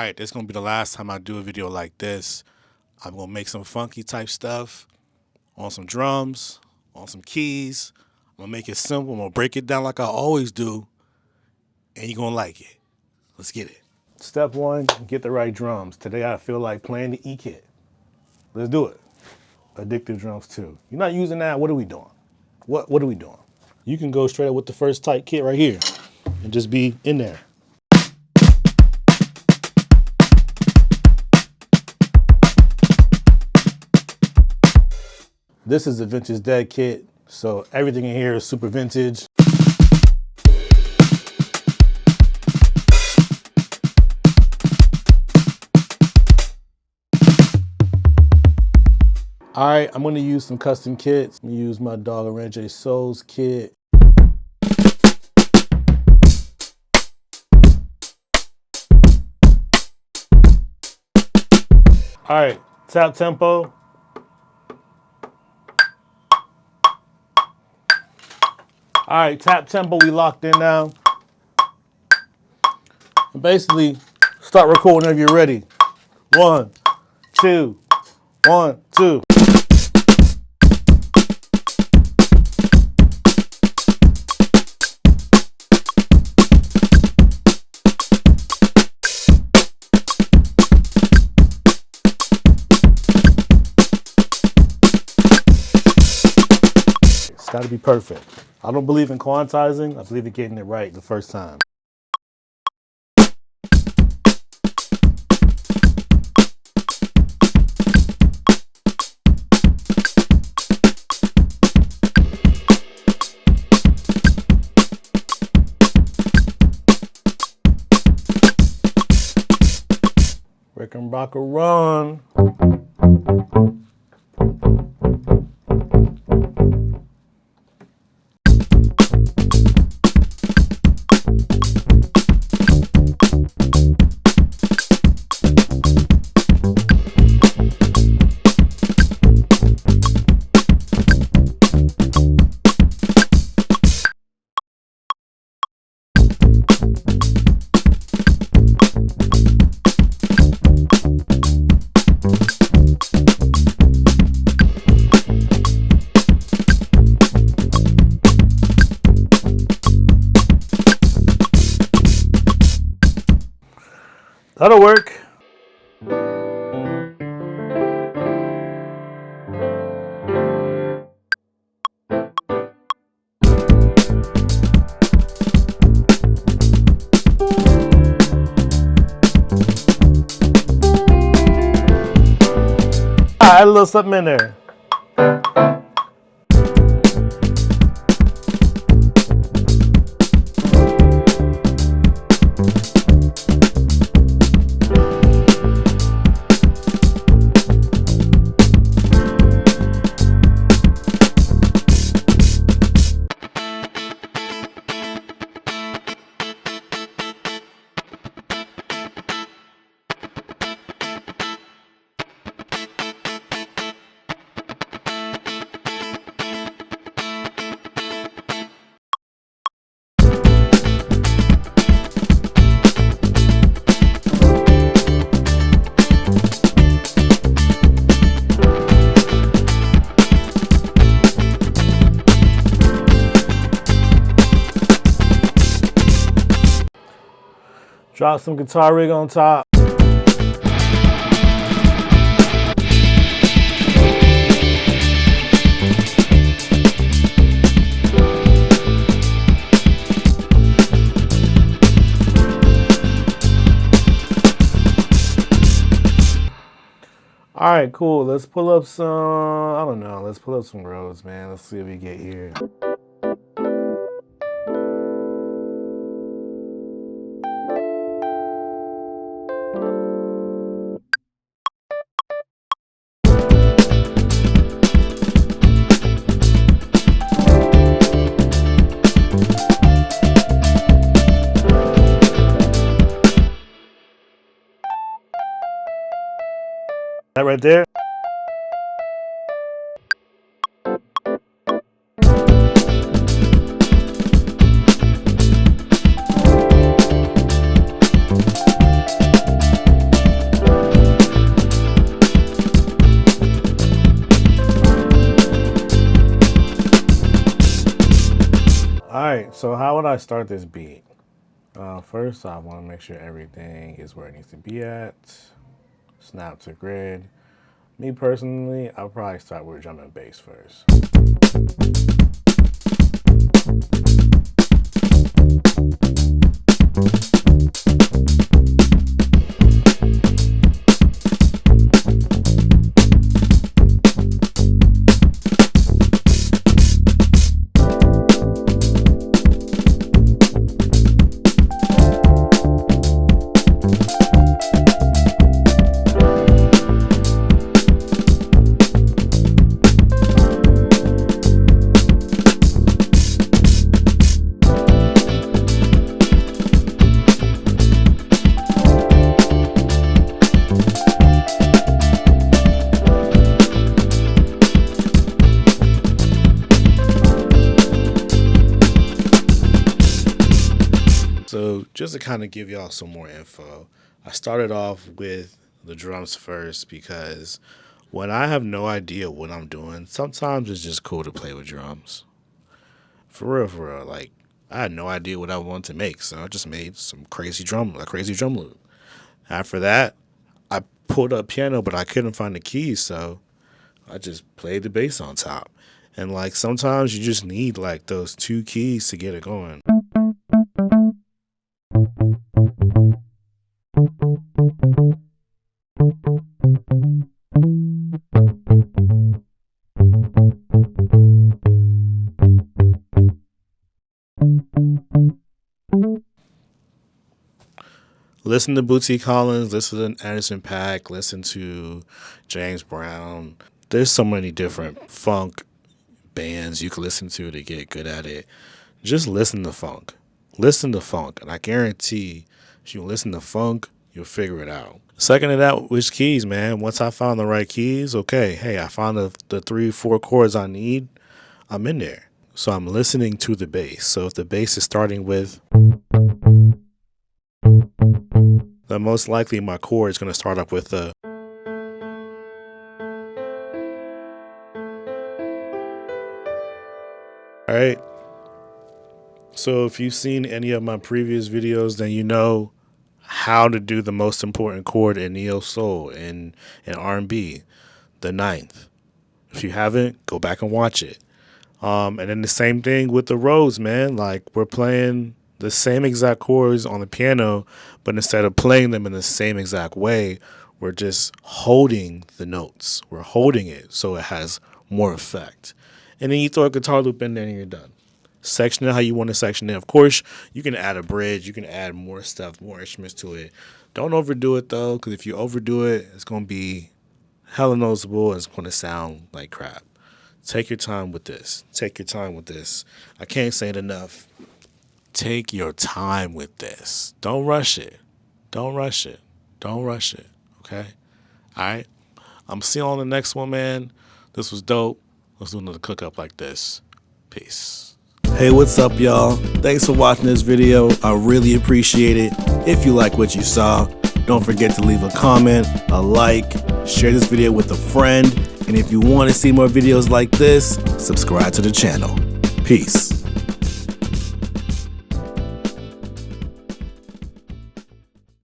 right, this is going to be the last time I do a video like this. I'm going to make some funky type stuff on some drums, on some keys. I'm going to make it simple. I'm going to break it down like I always do, and you're going to like it. Let's get it. Step one, get the right drums. Today I feel like playing the E kit. Let's do it. Addictive drums too. You're not using that, what are we doing? What are we doing? You can go straight up with the first type kit right here and just be in there. This is a vintage dead kit, so everything in here is super vintage. All right, I'm gonna use some custom kits. I'm gonna use my dog Arrange Souls kit. All right, tap tempo. All right, tap tempo, we locked in now. And basically, start recording whenever you're ready. 1, 2, 1, 2. It's gotta be perfect. I don't believe in quantizing, I believe in getting it right the first time. Rickenbacker run. That'll work. I add a little something in there. Drop some guitar rig on top. All right, cool. Let's pull up some, I don't know, let's pull up some Rhodes, man. Let's see what we get here. That right there. right, so how would I start this beat? First, I want to make sure everything is where it needs to be at. Snap to grid. Me personally, I'll probably start with drum and bass first. So just to kind of give y'all some more info, I started off with the drums first because when I have no idea what I'm doing, sometimes it's just cool to play with drums. For real, like I had no idea what I wanted to make, so I just made a crazy drum loop. After that, I pulled up piano, but I couldn't find the keys, so I just played the bass on top. And like sometimes you just need like those two keys to get it going. Listen to Bootsy Collins, listen to Anderson .Paak, listen to James Brown. There's so many different funk bands you can listen to get good at it. Just listen to funk. Listen to funk, and I guarantee if you listen to funk, you'll figure it out. Second to that, which keys, man? Once I found the right keys, okay, hey, I found the 3-4 chords I need, I'm in there. So I'm listening to the bass. So if the bass is starting with, then most likely my chord is going to start up with a. All right. So if you've seen any of my previous videos, then you know how to do the most important chord in neo soul and R&B, the 9th. If you haven't, go back and watch it. And then the same thing with the Rhodes, man. Like we're playing the same exact chords on the piano, but instead of playing them in the same exact way, we're just holding the notes. We're holding it so it has more effect. And then you throw a guitar loop in there and you're done. Section it how you want to section it. Of course, you can add a bridge. You can add more stuff, more instruments to it. Don't overdo it, though, because if you overdo it, it's going to be hella noticeable and it's going to sound like crap. Take your time with this. Take your time with this. I can't say it enough. Take your time with this. Don't rush it. Don't rush it. Don't rush it. Okay? All right? I'm seeing you on the next one, man. This was dope. Let's do another Cookup like this. Peace. Hey, what's up, y'all? Thanks for watching this video. I really appreciate it. If you like what you saw, don't forget to leave a comment, a like, share this video with a friend, and if you want to see more videos like this, subscribe to the channel. Peace.